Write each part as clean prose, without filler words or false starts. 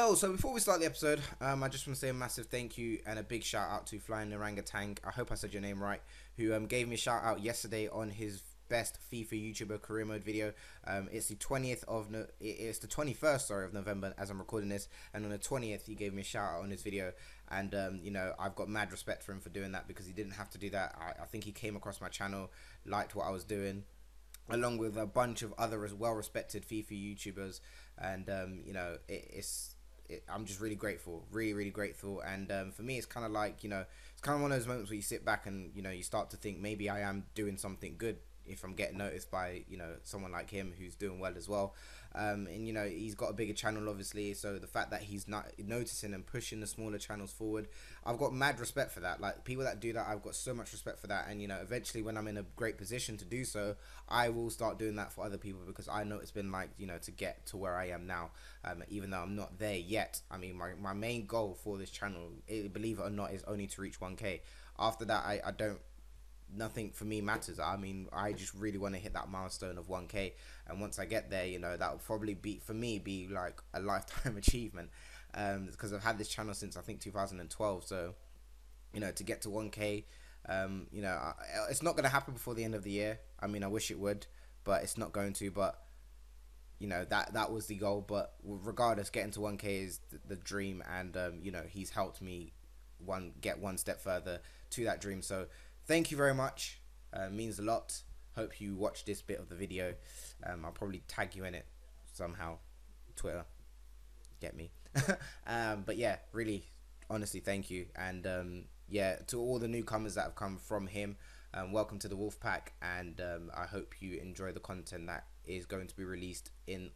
Yo, so before we start the episode, I just want to say a massive thank you and a big shout out to Flying Orangutan. I hope I said your name right. Who gave me a shout out yesterday on his best FIFA YouTuber career mode video. It's the 20th of it's the 21st, sorry, of November as I'm recording this, and on the 20th he gave me a shout out on his video, and you know, I've got mad respect for him for doing that because he didn't have to do that. I think he came across my channel, liked what I was doing, along with a bunch of other as well respected FIFA YouTubers, and you know, I'm just really grateful, really grateful. And for me, it's kind of like, you know, it's kind of one of those moments where you sit back and, you know, you start to think maybe I am doing something good if I'm getting noticed by, you know, someone like him who's doing well as well. And you know, he's got a bigger channel obviously, so the fact that he's not noticing and pushing the smaller channels forward, I've got mad respect for that. Like, people that do that, I've got so much respect for that. And you know, eventually when I'm in a great position to do so, I will start doing that for other people, because I know it's been like, you know, to get to where I am now, even though I'm not there yet. I mean, my main goal for this channel, believe it or not, is only to reach 1k. After that, I don't, nothing for me matters. I mean, I just really want to hit that milestone of 1k, and once I get there, you know, that will probably be, for me, be like a lifetime achievement, because I've had this channel since I think 2012. So, you know, to get to 1k, you know, it's not going to happen before the end of the year. I mean, I wish it would, but it's not going to. But you know, that was the goal. But regardless, getting to 1k is the dream, and you know, he's helped me get one step further to that dream. So thank you very much, means a lot. Hope you watch this bit of the video. I'll probably tag you in it somehow, Twitter, get me. But yeah, really, honestly, thank you. And yeah, to all the newcomers that have come from him, welcome to the Wolf Pack, and I hope you enjoy the content that is going to be released in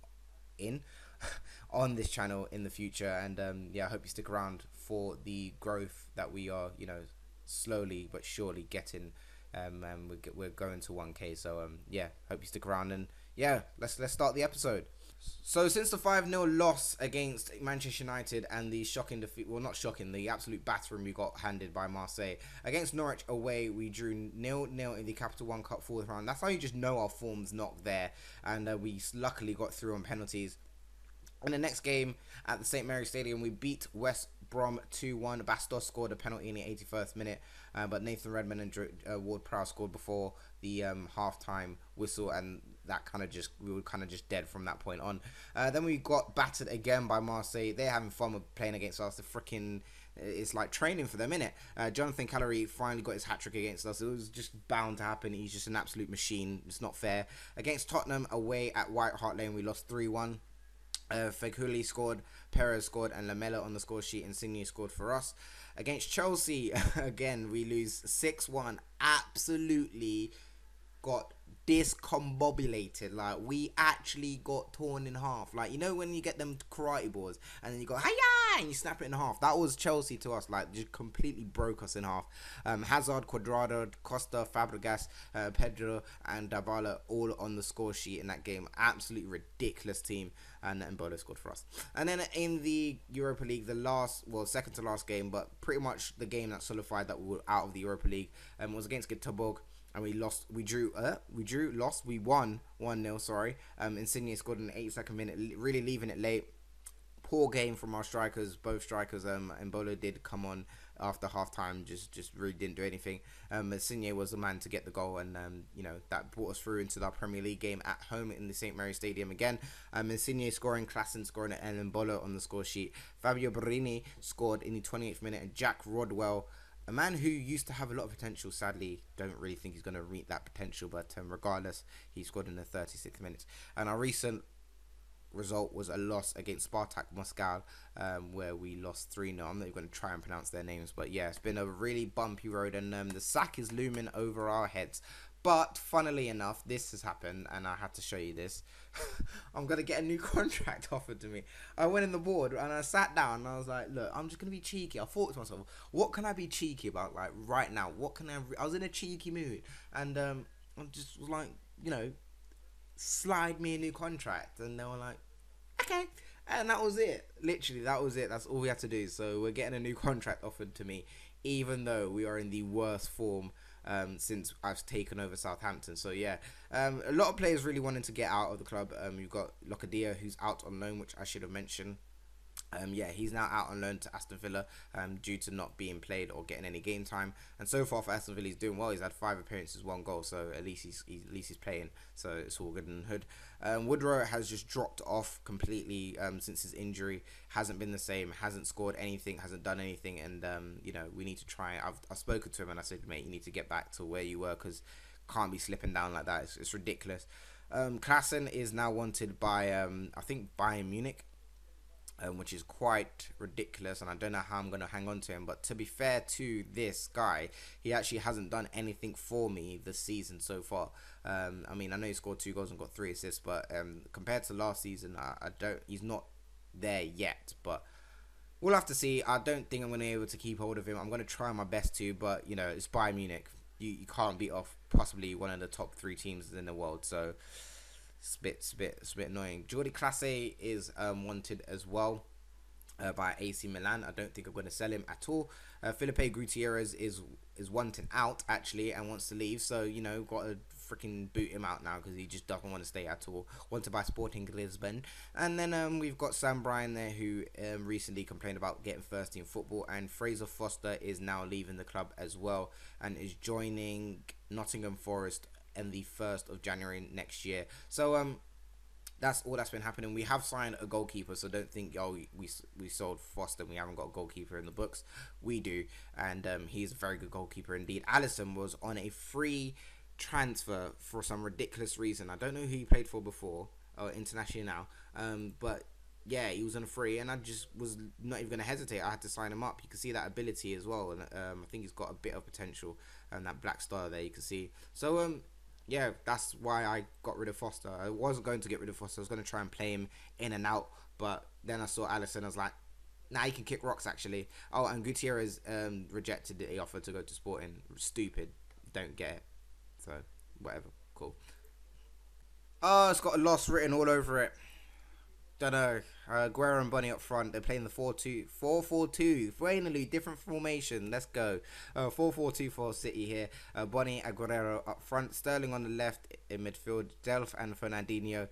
on this channel in the future. And yeah, I hope you stick around for the growth that we are, you know, slowly but surely getting. And we're going to 1k. So yeah, hope you stick around, and yeah, let's start the episode. So since the 5-0 loss against Manchester United and the shocking defeat, well, not shocking, the absolute battering we got handed by Marseille against Norwich away, we drew 0-0 in the Capital One Cup fourth round. That's how you just know our form's not there, and we luckily got through on penalties. In the next game at the St Mary's Stadium, we beat West Brom 2-1. Bastos scored a penalty in the 81st minute, but Nathan Redmond and Ward-Prowse scored before the half-time whistle, and that we were kind of just dead from that point on. Then we got battered again by Marseille. They're having fun with playing against us. It's like training for them, innit? Jonathan Callery finally got his hat-trick against us. It was just bound to happen. He's just an absolute machine. It's not fair. Against Tottenham away at White Hart Lane, we lost 3-1. Feghouli scored, Perez scored, and Lamela on the score sheet. Insigne scored for us. Against Chelsea, again, we lose 6-1. Absolutely got discombobulated. Like, we actually got torn in half. Like, you know when you get them karate boards and then you go hiya and you snap it in half? That was Chelsea to us. Like, just completely broke us in half. Hazard, Cuadrado, Costa, Fabregas, Pedro and Dybala all on the score sheet in that game. Absolutely ridiculous team. And Mbolo scored for us. And then in the Europa League, second to last game, but pretty much the game that solidified that we were out of the Europa League, was against Göteborg. And we won 1-0, sorry. Insigne scored in the 82nd minute, really leaving it late. Poor game from our strikers, both strikers. Mbolo did come on after half-time, just really didn't do anything. Insigne was the man to get the goal, and you know, that brought us through into our Premier League game at home in the St Mary's Stadium again. Insigne scoring, Klassen scoring, and Mbolo on the score sheet. Fabio Borini scored in the 28th minute, and Jack Rodwell, a man who used to have a lot of potential, sadly, don't really think he's going to meet that potential, but regardless, he scored in the 36th minutes. And our recent result was a loss against Spartak Moscow, where we lost 3-0. I'm not even going to try and pronounce their names, but yeah, it's been a really bumpy road, and the sack is looming over our heads. But funnily enough, this has happened, and I had to show you this. I'm going to get a new contract offered to me. I went in the board and I sat down and I was like, look, I'm just going to be cheeky. I thought to myself, what can I be cheeky about, like, right now? What can I was in a cheeky mood, and I just was like, you know, slide me a new contract. And they were like, okay. And that was it. Literally, that was it. That's all we had to do. So we're getting a new contract offered to me, even though we are in the worst form since I've taken over Southampton. So yeah, a lot of players really wanting to get out of the club. You've got Locadia, who's out on loan, which I should have mentioned. Yeah, he's now out on loan to Aston Villa due to not being played or getting any game time. And so far for Aston Villa, he's doing well. He's had 5 appearances, 1 goal, so at least he's playing. So it's all good in the hood. Woodrow has just dropped off completely since his injury. Hasn't been the same. Hasn't scored anything. Hasn't done anything. And you know, we need to try. I've spoken to him and I said, mate, you need to get back to where you were, because can't be slipping down like that. It's ridiculous. Klassen is now wanted by I think Bayern Munich. Which is quite ridiculous, and I don't know how I'm going to hang on to him. But to be fair to this guy, he actually hasn't done anything for me this season so far. I mean, I know he scored 2 goals and got 3 assists, but compared to last season, he's not there yet. But we'll have to see. I don't think I'm going to be able to keep hold of him. I'm going to try my best to, but you know, it's Bayern Munich. You can't beat off possibly one of the top 3 teams in the world. So it's a bit annoying. Jordi Clase is wanted as well by AC Milan. I don't think I'm going to sell him at all. Felipe Gutierrez is wanting out actually and wants to leave. So you know, got to freaking boot him out now because he just doesn't want to stay at all. Wanted by Sporting Lisbon. And then we've got Sam Bryan there, who recently complained about getting first team football. And Fraser Foster is now leaving the club as well and is joining Nottingham Forest and the 1st of January next year. So that's all that's been happening. We have signed a goalkeeper, so don't think we sold Foster and we haven't got a goalkeeper in the books. We do, and he's a very good goalkeeper indeed. Alisson was on a free transfer for some ridiculous reason. I don't know who he played for before, or internationally now, but yeah, he was on a free, and I just was not even going to hesitate. I had to sign him up. You can see that ability as well, and I think he's got a bit of potential, and that black star there you can see. So yeah, that's why I got rid of Foster. I wasn't going to get rid of Foster. I was going to try and play him in and out. But then I saw Alisson. I was like, nah, he can kick rocks, actually. Oh, and Gutierrez rejected the offer to go to Sporting. Stupid. Don't get it. So, whatever. Cool. Oh, it's got a loss written all over it. Don't know. Guerrero and Bunny up front. They're playing the 4-4-2. Finally, different formation. Let's go. 4-4-2 for City here. Bunny and Guerrero up front. Sterling on the left in midfield. Delph and Fernandinho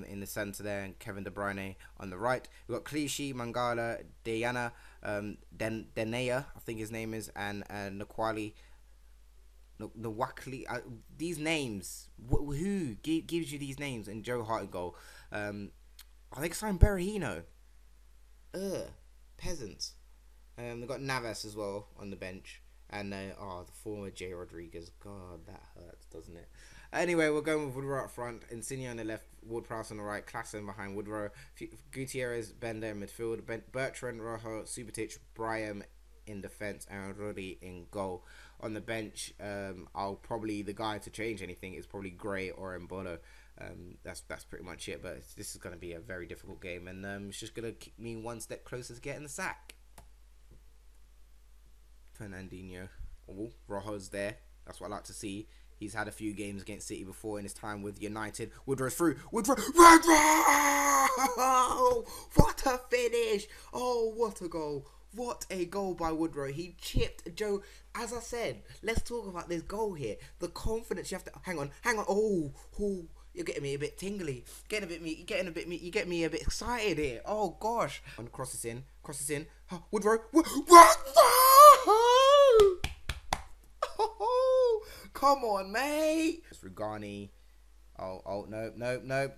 in the centre there. And Kevin De Bruyne on the right. We've got Clichy, Mangala, Diana, Denea, I think his name is, and Nakwali. Nawakli. These names. Who gives you these names? And Joe Hart in goal. I think signed Berahino. Peasants. They've got Navas as well on the bench. And the former J. Rodriguez. God, that hurts, doesn't it? Anyway, we're going with Woodrow up front. Insigne on the left. Ward-Prowse on the right. Klassen behind Woodrow. Gutierrez, Bender in midfield. Bertrand, Rojo, Subotic, Brahim in defence. And Rudi in goal. On the bench, the guy to change anything is probably Gray or Mbolo. That's pretty much it. But this is going to be a very difficult game, and it's just going to keep me one step closer to getting the sack. Fernandinho, Rojo's there. That's what I like to see. He's had a few games against City before in his time with United. Woodrow's through. Woodrow! What a finish! Oh, what a goal! What a goal by Woodrow. He chipped Joe. As I said, let's talk about this goal here. The confidence you have to... Hang on. Oh. You're getting me a bit tingly. You're getting me a bit excited here. Oh, gosh. And cross this in. Oh, Woodrow. Come on, mate. It's Rugani. Oh, no.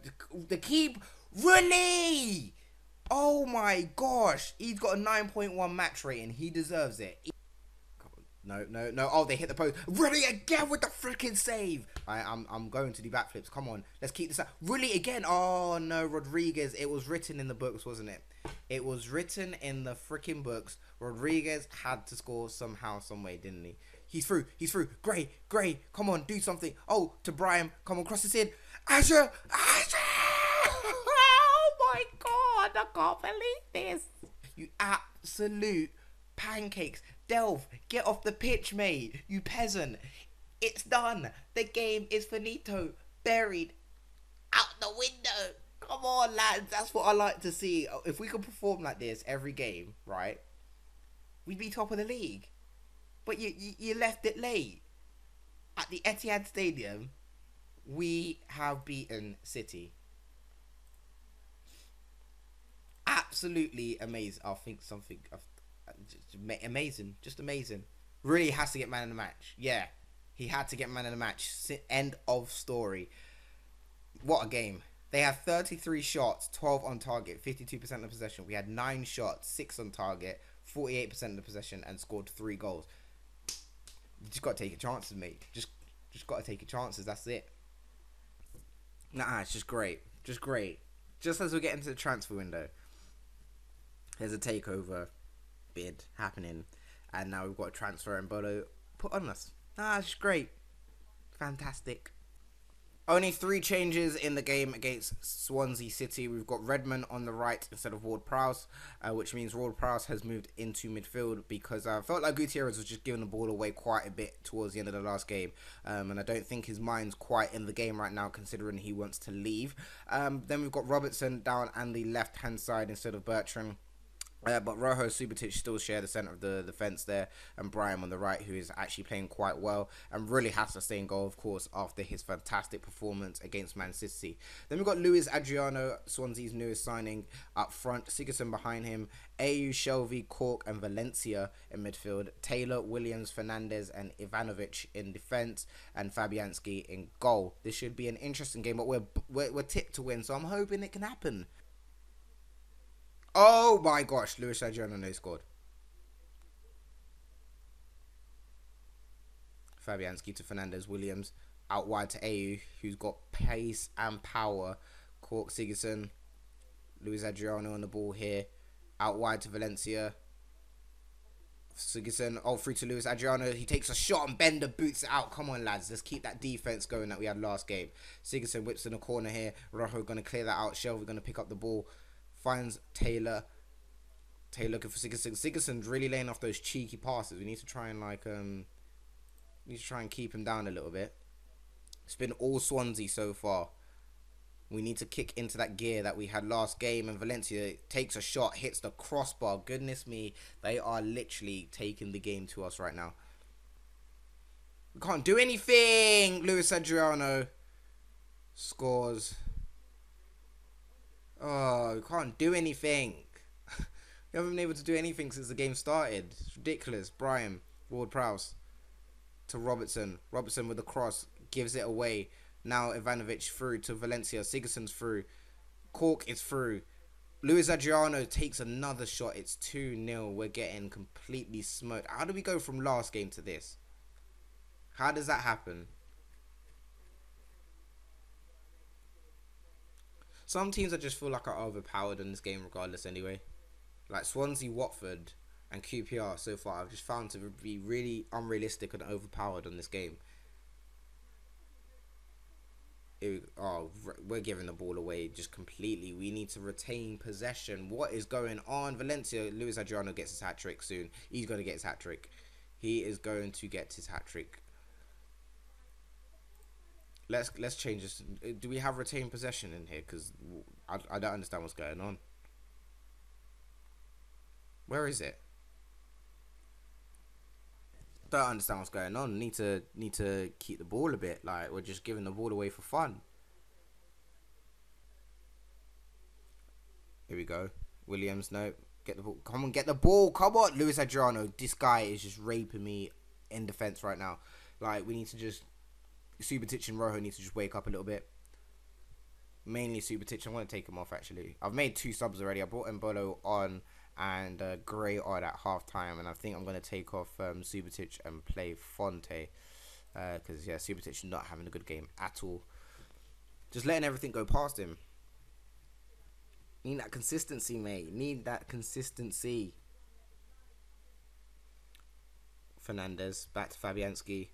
The keep. Really? Oh my gosh, he's got a 9.1 match rating. He deserves it. No. Oh, they hit the post. Really again with the freaking save. I'm going to do backflips. Come on, let's keep this up. Really again. Oh no, Rodriguez. It was written in the books, wasn't it? It was written in the freaking books. Rodriguez had to score somehow, some way, didn't he? He's through. Gray. Come on, do something. Oh, to Brahim. Come on, cross this in. Asher. My God, I can't believe this. You absolute pancakes. Delph, get off the pitch, mate. You peasant. It's done. The game is finito. Buried. Out the window. Come on, lads. That's what I like to see. If we could perform like this every game, right, we'd be top of the league. But you left it late. At the Etihad Stadium, we have beaten City. absolutely amazing. I think something amazing, just amazing. Really has to get man in the match. Yeah, he had to get man in the match. End of story. What a game. They had 33 shots, 12 on target, 52% of possession. We had 9 shots, 6 on target, 48% of the possession, and scored 3 goals. You just got to take your chances, mate. Just got to take your chances. That's it. Nah, it's just great. Just great. Just as we get into the transfer window, there's a takeover bid happening, and now we've got a transfer and Bolo put on us. Nah, it's just great. Fantastic. Only 3 changes in the game against Swansea City. We've got Redmond on the right instead of Ward-Prowse, which means Ward-Prowse has moved into midfield because I felt like Gutierrez was just giving the ball away quite a bit towards the end of the last game. And I don't think his mind's quite in the game right now considering he wants to leave. Then we've got Robertson down on the left-hand side instead of Bertrand. But Rojo, Subotic still share the centre of the fence there, and Brahim on the right, who is actually playing quite well and really has to stay in goal, of course, after his fantastic performance against Man City. Then we've got Luis Adriano, Swansea's newest signing, up front. Sigurdsson behind him. AU, Shelvey, Cork, and Valencia in midfield. Taylor, Williams, Fernandez, and Ivanovic in defence, and Fabianski in goal. This should be an interesting game, but we're tipped to win, so I'm hoping it can happen. Oh my gosh, Luis Adriano no scored. Fabianski to Fernandez, Williams out wide to AU, who's got pace and power. Cork, Sigurdsson, Luis Adriano on the ball here. Out wide to Valencia. Sigurdsson, through to Luis Adriano. He takes a shot and Bender boots it out. Come on, lads. Let's keep that defense going that we had last game. Sigurdsson whips in the corner here. Rojo going to clear that out. Shelvey going to pick up the ball. Finds Taylor. Taylor looking for Sigurdsson. Sigurdsson's really laying off those cheeky passes. We need to try and keep him down a little bit. It's been all Swansea so far. We need to kick into that gear that we had last game. And Valencia takes a shot, hits the crossbar. Goodness me, they are literally taking the game to us right now. We can't do anything. Luis Adriano scores. Oh, we can't do anything. We haven't been able to do anything since the game started. It's ridiculous. Brahim, Ward-Prowse to Robertson. Robertson with the cross, gives it away. Now Ivanovic through to Valencia. Sigurdsson's through. Cork is through. Luis Adriano takes another shot. It's 2-0. We're getting completely smoked. How do we go from last game to this? How does that happen? Some teams I just feel like are overpowered in this game regardless anyway. Like Swansea, Watford and QPR so far I've just found to be really unrealistic and overpowered on this game. We're giving the ball away just completely. We need to retain possession. What is going on? Valencia, Luis Adriano gets his hat-trick soon. He's going to get his hat-trick. He is going to get his hat-trick. Let's change this. Do we have retained possession in here? Because I don't understand what's going on. Where is it? Don't understand what's going on. Need to keep the ball a bit. Like, we're just giving the ball away for fun. Here we go. Williams, no. Get the ball. Come on, get the ball. Come on. Luis Adriano. This guy is just raping me in defense right now. Like, we need to just... Subotic and Rojo need to just wake up a little bit. Mainly Subotic. I'm going to take him off, actually. I've made 2 subs already. I brought Mbolo on and Gray on at half-time. And I think I'm going to take off Subotic and play Fonte. Because, yeah, Subotic not having a good game at all. Just letting everything go past him. Need that consistency, mate. Need that consistency. Fernandez. Back to Fabianski.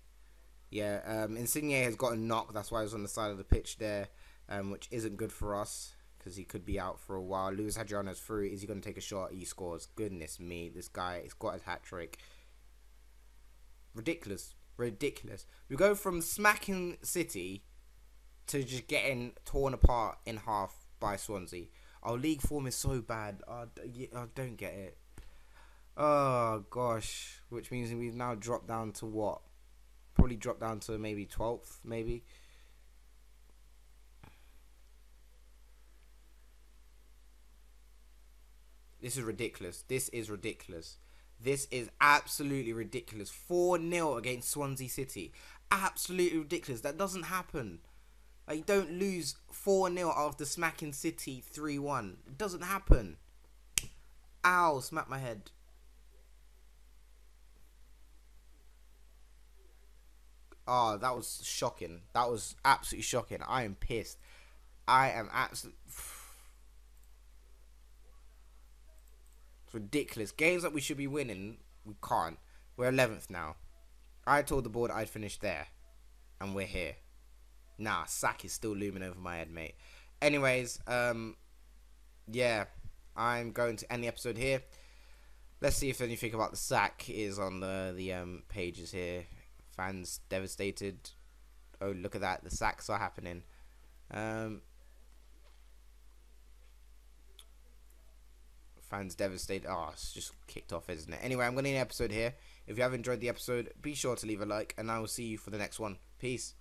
Yeah, Insigne has got a knock. That's why he was on the side of the pitch there, which isn't good for us because he could be out for a while. Luis Adriano's through. Is he going to take a shot? He scores. Goodness me. This guy has got a hat-trick. Ridiculous. Ridiculous. We go from smacking City to just getting torn apart in half by Swansea. Our league form is so bad. I don't get it. Oh, gosh. Which means we've now dropped down to what? Probably drop down to maybe 12th, maybe. This is ridiculous. This is ridiculous. This is absolutely ridiculous. 4-0 against Swansea City. Absolutely ridiculous. That doesn't happen. Like, you don't lose 4-0 after smacking City 3-1. It doesn't happen. Ow, smack my head. Oh, that was shocking. That was absolutely shocking. I am pissed. I am absolutely... It's ridiculous. Games that we should be winning, we can't. We're 11th now. I told the board I'd finish there. And we're here. Nah, sack is still looming over my head, mate. Anyways, yeah. I'm going to end the episode here. Let's see if anything about the sack is on the pages here. Fans devastated. Oh, look at that. The sacks are happening. Fans devastated. Oh, it's just kicked off, isn't it? Anyway, I'm going to end the episode here. If you have enjoyed the episode, be sure to leave a like, and I will see you for the next one. Peace.